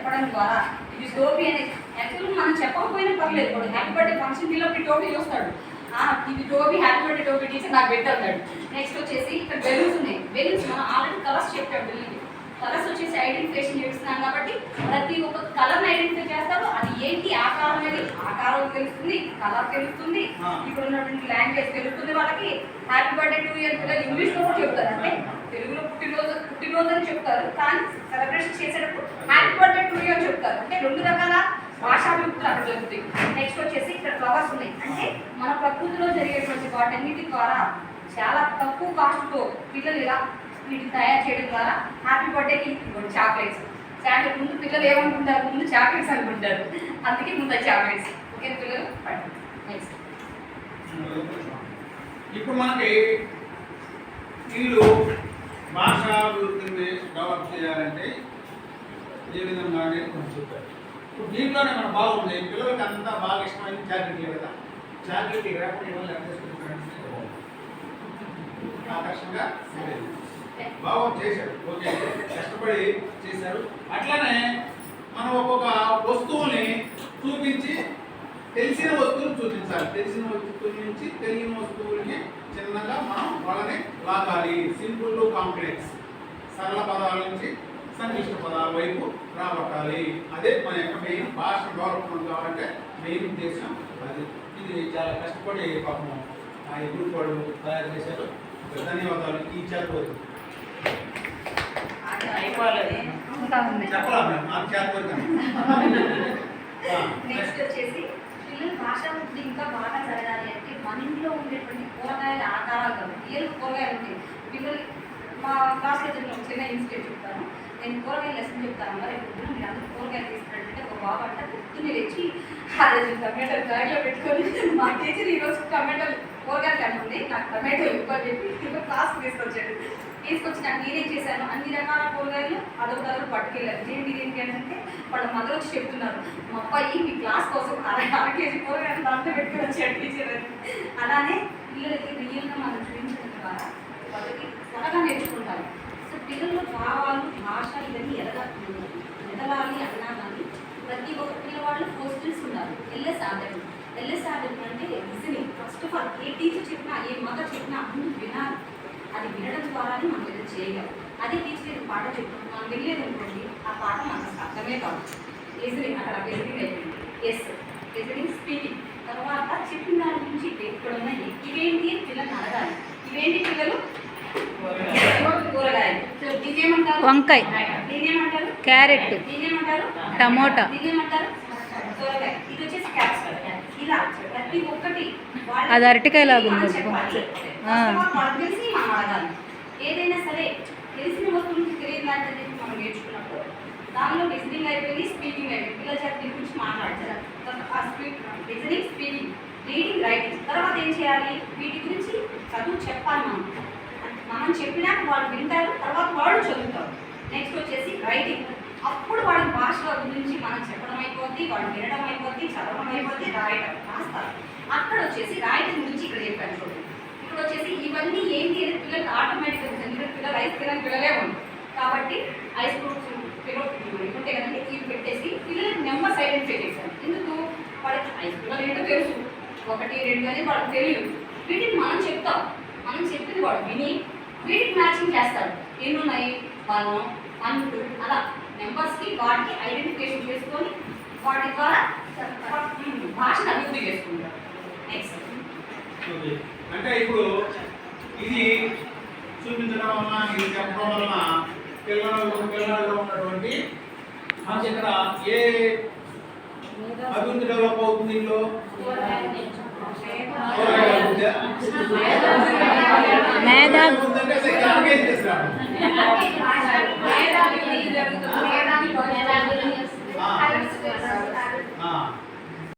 చెప్పడం ద్వారా ఇది టోపీ అనేది యాక్చువల్గా మనం చెప్పకపోయినా పర్లేదు. ఇప్పుడు హ్యాపీ బర్త్డే ఫంక్షన్ పిల్లలు టోపీ చూస్తాడు, ఇది టోపీ హ్యాపీ బర్త్డే టోపీ టీచర్ నాకు పెట్టాడు. నెక్స్ట్ వచ్చేసి ఇక్కడ బెలూన్స్ ఉన్నాయి. బెలూన్స్ మనం ఆల్రెడీ కలర్స్ చెప్పాం పిల్లలకి. కలర్స్ వచ్చేసి ఐడెంటిఫికేషన్ చేస్తున్నాం కాబట్టి ప్రతి ఒక్క కలర్ని ఐడెంటిఫై చేస్తారు. అది ఏంటి ఆకారం అనేది ఆకారం తెలుస్తుంది, కలర్ తెలుస్తుంది, ఇప్పుడు ఉన్నటువంటి లాంగ్వేజ్ తెలుస్తుంది. వాళ్ళకి హ్యాపీ బర్త్డే టు ఇయర్ పిల్లలు ఇంగ్లీష్లో కూడా చెప్తారు, అంటే తెలుగులో పుట్టినరోజు అని చెప్తారు, కానీ సెలబ్రేషన్ చేసేటప్పుడు హ్యాపీ బర్త్డే టు ఇయర్ చెప్తారు. అంటే రెండు రకాల భాషాభివృద్ధులు అక్కడ జరుగుతాయి. నెక్స్ట్ వచ్చేసి ఇక్కడ ఫ్లవర్స్ ఉన్నాయి, అంటే మన ప్రకృతిలో జరిగేటువంటి వాటన్నిటి ద్వారా చాలా తక్కువ కాస్ట్తో పిల్లలు ఇలా వీటిని తయారు చేయడం ద్వారా హ్యాపీ బర్త్డేకి చాక్లెట్స్ ముందు పిల్లలు ఏమనుకుంటారు, ముందు చాక్లెట్స్ అనుకుంటారు, అందుకే ముందు చాక్లెట్స్. ఓకే పిల్లలు నెక్స్ట్ ఇప్పుడు మనకి వీళ్ళు భాషాభివృద్ధిని డెవలప్ చేయాలంటే ఏ విధంగా అనేది కొంచెం చెప్పారు. ఇప్పుడు దీంట్లోనే మన బాగుంది, పిల్లలకి అంతా బాగా ఇష్టమైంది చాక్లెట్లు కదా. చాక్లెట్ రాకుండా ఇవాళ ఆకర్షణగా బాగా చేశారు. ఓకే, కష్టపడి చేశారు. అట్లానే మనం ఒక్కొక్క వస్తువుని చూపించి తెలిసిన వస్తువుని చూపించాలి. తెలిసిన వస్తువుల నుంచి తెలియని వస్తువులకి చిన్నగా మనం వాళ్ళని లాగాలి. సింపుల్ టు కాంప్లెక్స్, సరళ పదాల నుంచి సంక్లిష్ట పదాల వైపు రాబట్టాలి. అదే మన యొక్క మెయిన్ భాష డెవలప్మెంట్ కావాలంటే మెయిన్ ఉద్దేశం అది. ఇది చాలా కష్టపడి పాపం ఆ గ్రూప్ వాళ్ళు తయారు చేశారు. ధన్యవాదాలు. ఈ చేత నెక్స్ట్ వచ్చేసి పిల్లలు భాషా వృద్ధి ఇంకా బాగా జరగాలి అంటే మన ఇంట్లో ఉండేటువంటి కూరగాయల ఆకారాలు కాదు, రియల్ కూరగాయలు ఉంటాయి. పిల్లలు మా క్లాస్లో జరిగిన ఒక చిన్న ఇన్సిడెంట్ చెప్తాను. నేను కూరగాయలు లెసన్ చెప్తాను, మరి పొద్దున మీరు అందరూ కూరగాయలు తీసుకున్నట్టే ఒక బాబు అంటే పొద్దున్నే తెచ్చి అదే టమాటోలు బ్యాగ్లో పెట్టుకొని మా టీచర్ ఈరోజు టమాటోలు కూరగాయలు కనుంది నాకు టమాటో ఎక్కువ చెప్పి క్లాస్ తీసుకొచ్చాడు. తీసుకొచ్చి నాకు నేనేం చేశాను, అన్ని రకాల కూరగాయలు అదొక దగ్గర పట్టుకెళ్ళాను. ఏంటి అంటే వాళ్ళ మదర్ వచ్చి చెప్తున్నారు, మా అబ్బాయి మీ క్లాస్ కోసం అర కేజీ కూరగాయలు దాంట్లో పెట్టుకుని వచ్చాడు టీచర్ అని. అలానే పిల్లలకి రియల్గా మనం చూపించడం ద్వారా వాళ్ళకి త్వరగా నేర్చుకుంటారు. సో పిల్లల్లో భావాలు భాష ఇవన్నీ ఎదగాలి అన్నా కానీ ప్రతి ఒక్క పిల్లవాళ్ళు పోస్టిల్స్ ఉన్నారు. ఎల్ఎస్ఆర్డబ్ల్యూ అంటే listening. First of all A teacher చెప్పినా ఏ మదర్ చెప్పినా ముందు వినాలి. అది వినడం ద్వారానే మనం ఏదో చేయగలం. అదే టీచర్ ఏదో పాట చెప్తాం మనం వెళ్ళేది అనుకోండి, ఆ పాట మనకు అర్థమే కాదు. లిసనింగ్ అక్కడ లిసనింగ్ అయిపోయింది. Yes listening, speaking. తర్వాత చెప్పిన దాని గురించి ఇక్కడ ఉన్నాయి ఇవేంటి పిల్లలు అడగాలి. ఇవేంటి పిల్లలు కూరగాయలు, దీనేమంటారు వంకాయ, దీనేమంటారు క్యారెట్, దీనేమంటారు టమోటా, దీనేమంటారు కూరగాయ. ఇది వచ్చేసి క్యాప్సికమ్. ఇలా ప్రతి ఒక్కటి అది అరటికాయ లాగా ఉంది. తెలిసి మనం అడగాలి. ఏదైనా సరే తెలిసిన వస్తువు నుంచి తెలియదు లాంటిది మనం నేర్చుకున్నప్పుడు దానిలో లిసనింగ్ అయిపోయింది, స్పీకింగ్ అయిపోయింది. పిల్లల చేత దీని గురించి మాట్లాడతారు. Listening, speaking, reading, writing. తర్వాత ఏం చేయాలి, వీటి గురించి చదువు చెప్పాలి. మనం చెప్పినాక వాళ్ళు వింటారు, తర్వాత వాళ్ళు చదువుతారు. నెక్స్ట్ వచ్చేసి రైటింగ్. అప్పుడు వాళ్ళ భాష గురించి మనం చెప్పడం అయిపోద్ది, వాళ్ళు వినడం అయిపోద్ది, చదవడం అయిపోద్ది, రాయడం రాస్తారు. అక్కడ వచ్చేసి రాయడం గురించి ఇక్కడ చెప్పాను చూడండి. ఇక్కడ వచ్చేసి ఇవన్నీ ఏంటి అనేది పిల్లలకి ఆటోమేటిక్గా ఎందుకంటే పిల్లలు ఐస్ తినని పిల్లలే ఉంది కాబట్టి ఐస్ ఫ్రూట్స్ పిల్లలు ఉంటే కదండి ఇవి పెట్టేసి పిల్లలకి నెంబర్స్ ఐడెంటిఫై చేశాను. ఎందుకు వాళ్ళకి ఐస్ పిల్లలు ఏంటో తెలుసు, 1, 2 అని వాళ్ళకి తెలియదు. వీటిని మనం చెప్తాం, మనం చెప్పింది వాడు విని వీటికి మ్యాచింగ్ చేస్తాడు. ఎన్ని ఉన్నాయి 1, 2 అలా నెంబర్స్కి వాటికి ఐడెంటిఫికేషన్ చేసుకొని వాటి ద్వారా భాషను అభివృద్ధి చేసుకుంటారు. నెక్స్ట్ అంటే ఇప్పుడు ఇది చూపించడం వలన ఇది చెప్పడం వలన పిల్లలలో ఉన్నటువంటి మనకి ఇక్కడ ఏ అభివృద్ధి డెవలప్ అవుతుంది. ఇంట్లో మేధా